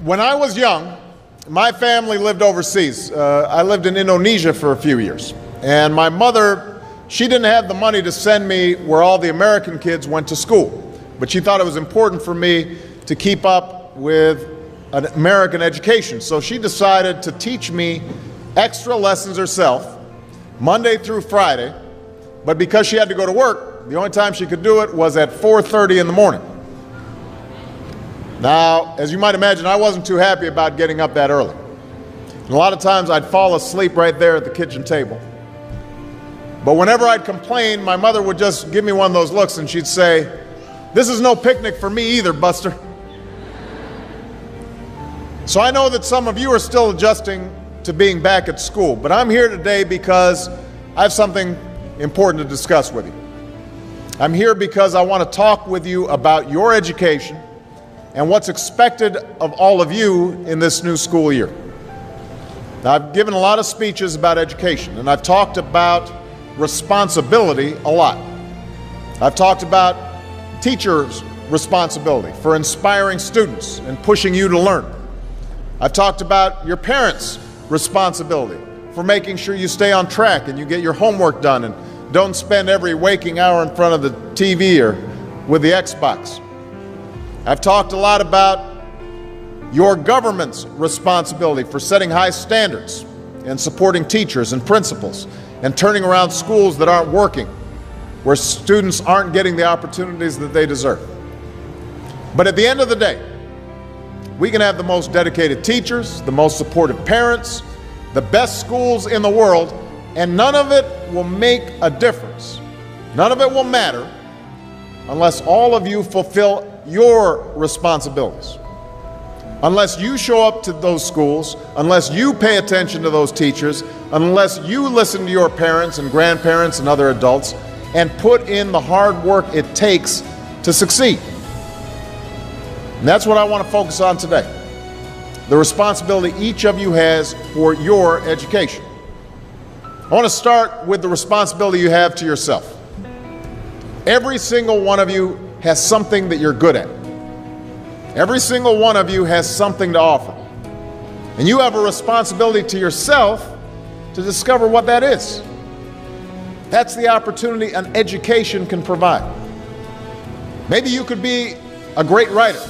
When I was young, my family lived overseas. I lived in Indonesia for a few years. And my mother, she didn't have the money to send me where all the American kids went to school. But she thought it was important for me to keep up with an American education. So she decided to teach me extra lessons herself, Monday through Friday. But because she had to go to work, the only time she could do it was at 4:30 in the morning. Now, as you might imagine, I wasn't too happy about getting up that early. And a lot of times I'd fall asleep right there at the kitchen table. But whenever I'd complain, my mother would just give me one of those looks and she'd say, "This is no picnic for me either, Buster." So I know that some of you are still adjusting to being back at school, but I'm here today because I have something important to discuss with you. I'm here because I want to talk with you about your education and what's expected of all of you in this new school year. Now, I've given a lot of speeches about education, and I've talked about responsibility a lot. I've talked about teachers' responsibility for inspiring students and pushing you to learn. I've talked about your parents' responsibility for making sure you stay on track and you get your homework done and don't spend every waking hour in front of the TV or with the Xbox. I've talked a lot about your government's responsibility for setting high standards and supporting teachers and principals and turning around schools that aren't working, where students aren't getting the opportunities that they deserve. But at the end of the day, we can have the most dedicated teachers, the most supportive parents, the best schools in the world, and none of it will make a difference. None of it will matter unless all of you fulfill your responsibilities. Unless you show up to those schools, unless you pay attention to those teachers, unless you listen to your parents and grandparents and other adults and put in the hard work it takes to succeed. And that's what I want to focus on today. The responsibility each of you has for your education. I want to start with the responsibility you have to yourself. Every single one of you has something that you're good at. Every single one of you has something to offer. And you have a responsibility to yourself to discover what that is. That's the opportunity an education can provide. Maybe you could be a great writer,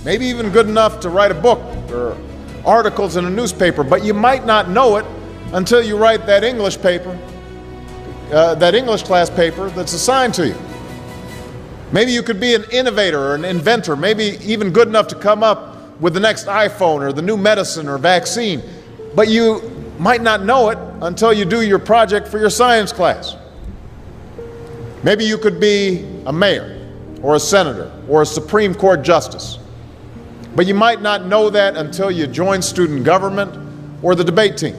maybe even good enough to write a book or articles in a newspaper, but you might not know it until you write that English paper, that English class paper that's assigned to you. Maybe you could be an innovator or an inventor, maybe even good enough to come up with the next iPhone or the new medicine or vaccine, but you might not know it until you do your project for your science class. Maybe you could be a mayor or a senator or a Supreme Court justice, but you might not know that until you join student government or the debate team.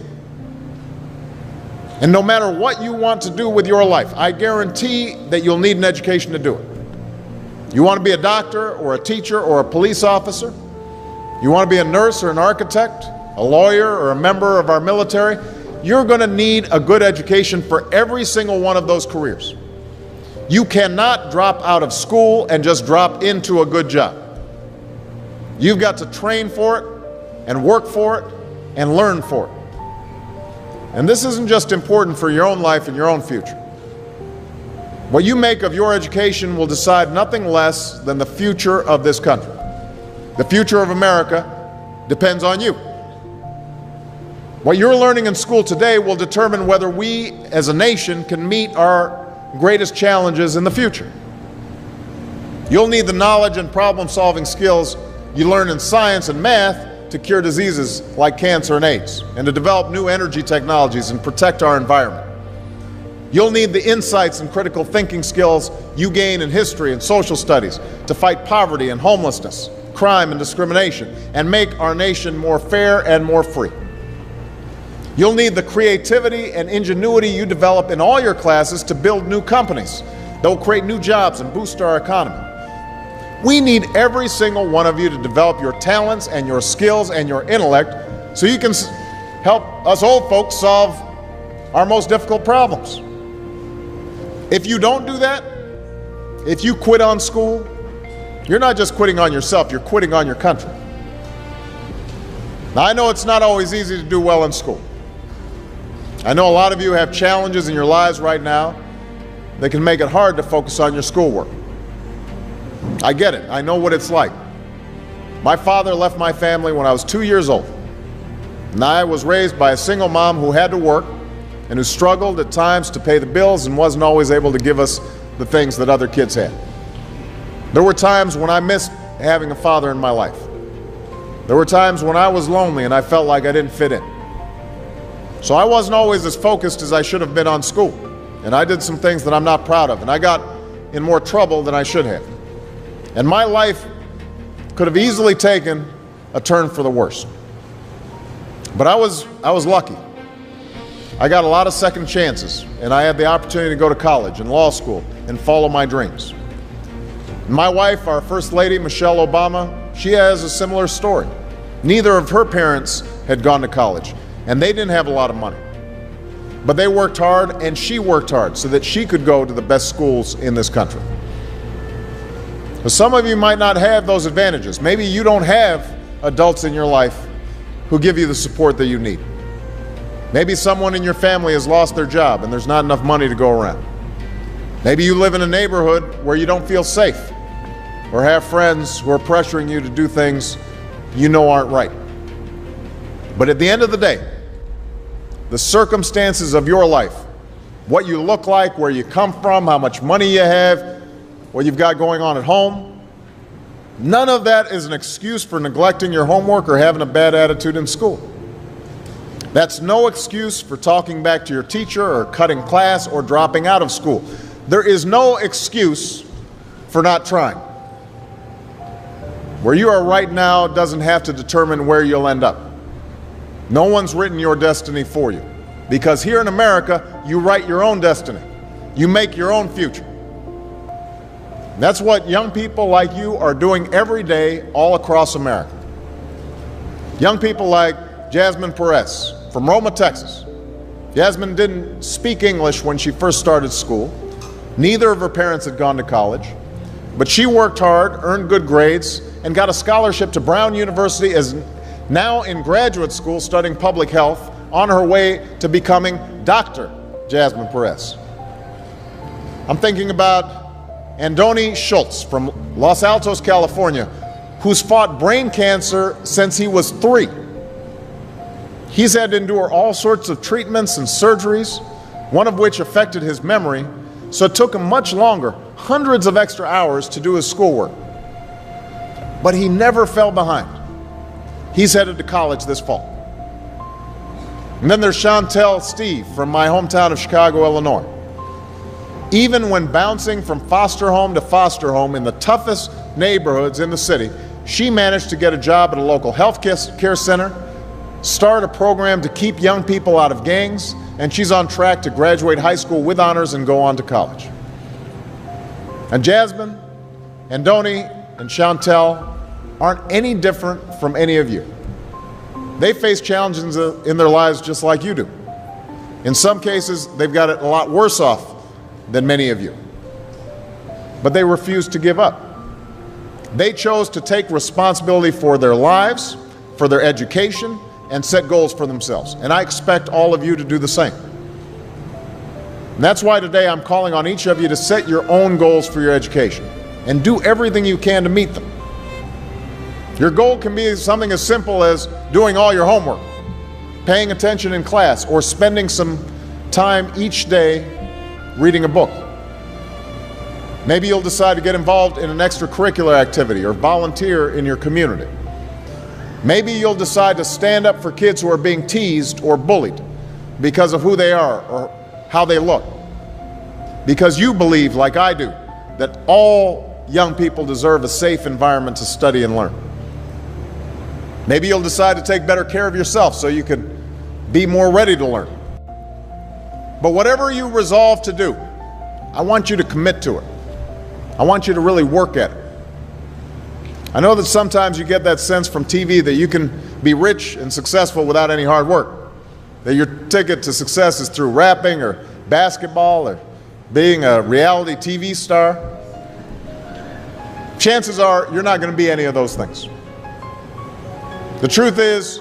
And no matter what you want to do with your life, I guarantee that you'll need an education to do it. You want to be a doctor or a teacher or a police officer? You want to be a nurse or an architect, a lawyer or a member of our military? You're going to need a good education for every single one of those careers. You cannot drop out of school and just drop into a good job. You've got to train for it and work for it and learn for it. And this isn't just important for your own life and your own future. What you make of your education will decide nothing less than the future of this country. The future of America depends on you. What you're learning in school today will determine whether we as a nation can meet our greatest challenges in the future. You'll need the knowledge and problem-solving skills you learn in science and math to cure diseases like cancer and AIDS, and to develop new energy technologies and protect our environment. You'll need the insights and critical thinking skills you gain in history and social studies to fight poverty and homelessness, crime and discrimination, and make our nation more fair and more free. You'll need the creativity and ingenuity you develop in all your classes to build new companies that will create new jobs and boost our economy. We need every single one of you to develop your talents and your skills and your intellect so you can help us old folks solve our most difficult problems. If you don't do that, if you quit on school, you're not just quitting on yourself, you're quitting on your country. Now, I know it's not always easy to do well in school. I know a lot of you have challenges in your lives right now that can make it hard to focus on your schoolwork. I get it. I know what it's like. My father left my family when I was 2 years old, and I was raised by a single mom who had to work and who struggled at times to pay the bills and wasn't always able to give us the things that other kids had. There were times when I missed having a father in my life. There were times when I was lonely and I felt like I didn't fit in. So I wasn't always as focused as I should have been on school, and I did some things that I'm not proud of, and I got in more trouble than I should have. And my life could have easily taken a turn for the worse. But I was lucky. I got a lot of second chances, and I had the opportunity to go to college and law school and follow my dreams. My wife, our First Lady, Michelle Obama, she has a similar story. Neither of her parents had gone to college, and they didn't have a lot of money. But they worked hard, and she worked hard so that she could go to the best schools in this country. But some of you might not have those advantages. Maybe you don't have adults in your life who give you the support that you need. Maybe someone in your family has lost their job and there's not enough money to go around. Maybe you live in a neighborhood where you don't feel safe or have friends who are pressuring you to do things you know aren't right. But at the end of the day, the circumstances of your life, what you look like, where you come from, how much money you have, what you've got going on at home, none of that is an excuse for neglecting your homework or having a bad attitude in school. That's no excuse for talking back to your teacher or cutting class or dropping out of school. There is no excuse for not trying. Where you are right now doesn't have to determine where you'll end up. No one's written your destiny for you, because here in America, you write your own destiny. You make your own future. That's what young people like you are doing every day all across America. Young people like Jasmine Perez from Roma, Texas. Jasmine didn't speak English when she first started school. Neither of her parents had gone to college, but she worked hard, earned good grades, and got a scholarship to Brown University, as now in graduate school studying public health, on her way to becoming Dr. Jasmine Perez. I'm thinking about Andoni Schultz from Los Altos, California, who's fought brain cancer since he was 3. He's had to endure all sorts of treatments and surgeries, one of which affected his memory, so it took him much longer, hundreds of extra hours, to do his schoolwork. But he never fell behind. He's headed to college this fall. And then there's Chantel Steve from my hometown of Chicago, Illinois. Even when bouncing from foster home to foster home in the toughest neighborhoods in the city, she managed to get a job at a local health care center, start a program to keep young people out of gangs, and she's on track to graduate high school with honors and go on to college. And Jasmine, Andoni, and Chantel aren't any different from any of you. They face challenges in their lives just like you do. In some cases, they've got it a lot worse off than many of you. But they refuse to give up. They chose to take responsibility for their lives, for their education, and set goals for themselves. And I expect all of you to do the same. And that's why today I'm calling on each of you to set your own goals for your education and do everything you can to meet them. Your goal can be something as simple as doing all your homework, paying attention in class, or spending some time each day reading a book. Maybe you'll decide to get involved in an extracurricular activity or volunteer in your community. Maybe you'll decide to stand up for kids who are being teased or bullied because of who they are or how they look. Because you believe, like I do, that all young people deserve a safe environment to study and learn. Maybe you'll decide to take better care of yourself so you can be more ready to learn. But whatever you resolve to do, I want you to commit to it. I want you to really work at it. I know that sometimes you get that sense from TV that you can be rich and successful without any hard work, that your ticket to success is through rapping or basketball or being a reality TV star. Chances are you're not going to be any of those things. The truth is,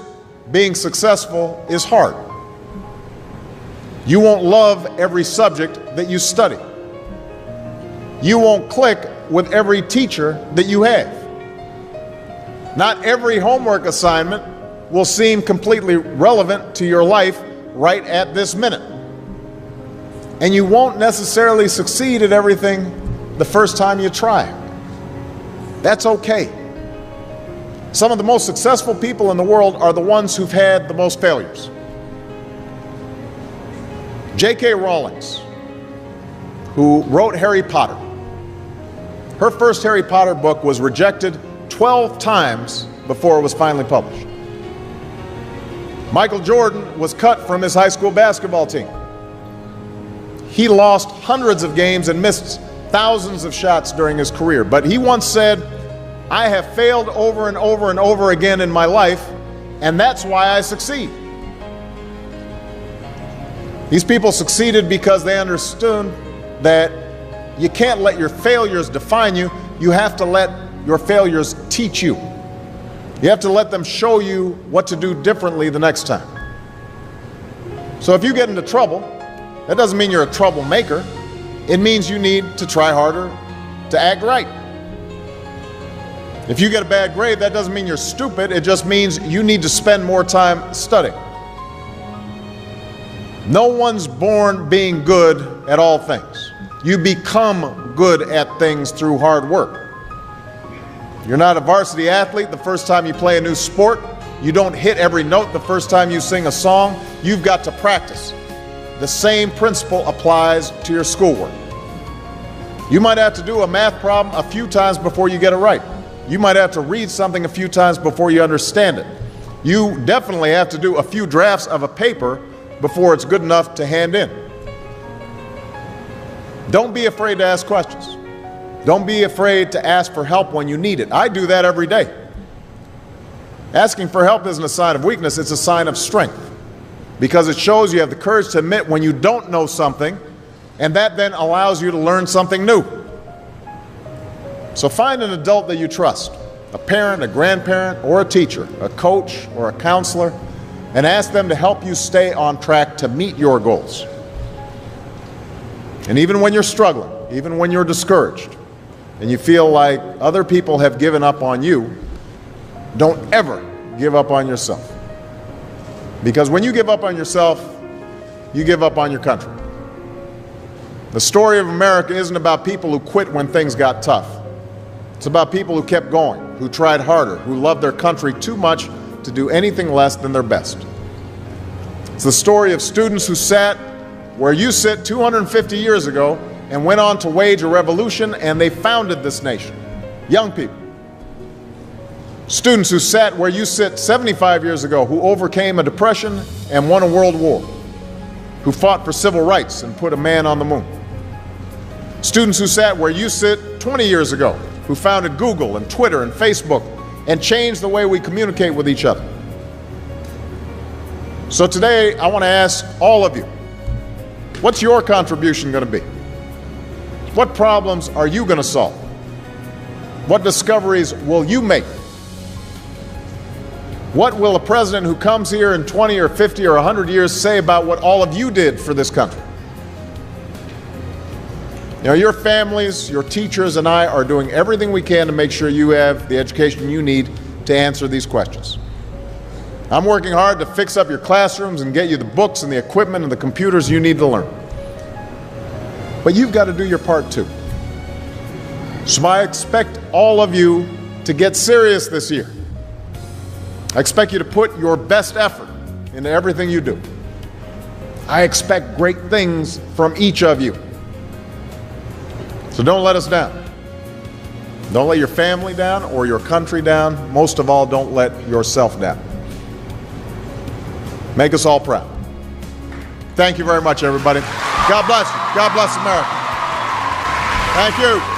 being successful is hard. You won't love every subject that you study. You won't click with every teacher that you have. Not every homework assignment will seem completely relevant to your life right at this minute. And you won't necessarily succeed at everything the first time you try. That's okay. Some of the most successful people in the world are the ones who've had the most failures. J.K. Rowling, who wrote Harry Potter, her first Harry Potter book was rejected 12 times before it was finally published. Michael Jordan was cut from his high school basketball team. He lost hundreds of games and missed thousands of shots during his career. But he once said, "I have failed over and over and over again in my life, and that's why I succeed." These people succeeded because they understood that you can't let your failures define you. You have to let your failures teach you. You have to let them show you what to do differently the next time. So if you get into trouble, that doesn't mean you're a troublemaker. It means you need to try harder to act right. If you get a bad grade, that doesn't mean you're stupid. It just means you need to spend more time studying. No one's born being good at all things. You become good at things through hard work. You're not a varsity athlete the first time you play a new sport. You don't hit every note the first time you sing a song. You've got to practice. The same principle applies to your schoolwork. You might have to do a math problem a few times before you get it right. You might have to read something a few times before you understand it. You definitely have to do a few drafts of a paper before it's good enough to hand in. Don't be afraid to ask questions. Don't be afraid to ask for help when you need it. I do that every day. Asking for help isn't a sign of weakness, it's a sign of strength, because it shows you have the courage to admit when you don't know something, and that then allows you to learn something new. So find an adult that you trust, a parent, a grandparent, or a teacher, a coach, or a counselor, and ask them to help you stay on track to meet your goals. And even when you're struggling, even when you're discouraged, and you feel like other people have given up on you, don't ever give up on yourself. Because when you give up on yourself, you give up on your country. The story of America isn't about people who quit when things got tough. It's about people who kept going, who tried harder, who loved their country too much to do anything less than their best. It's the story of students who sat where you sit 250 years ago and went on to wage a revolution, and they founded this nation. Young people. Students who sat where you sit 75 years ago, who overcame a depression and won a world war, who fought for civil rights and put a man on the moon. Students who sat where you sit 20 years ago, who founded Google and Twitter and Facebook and changed the way we communicate with each other. So today, I want to ask all of you, what's your contribution going to be? What problems are you going to solve? What discoveries will you make? What will a president who comes here in 20 or 50 or 100 years say about what all of you did for this country? You know, your families, your teachers, and I are doing everything we can to make sure you have the education you need to answer these questions. I'm working hard to fix up your classrooms and get you the books and the equipment and the computers you need to learn. But you've got to do your part too. So I expect all of you to get serious this year. I expect you to put your best effort into everything you do. I expect great things from each of you. So don't let us down. Don't let your family down or your country down. Most of all, don't let yourself down. Make us all proud. Thank you very much, everybody. God bless you. God bless America. Thank you.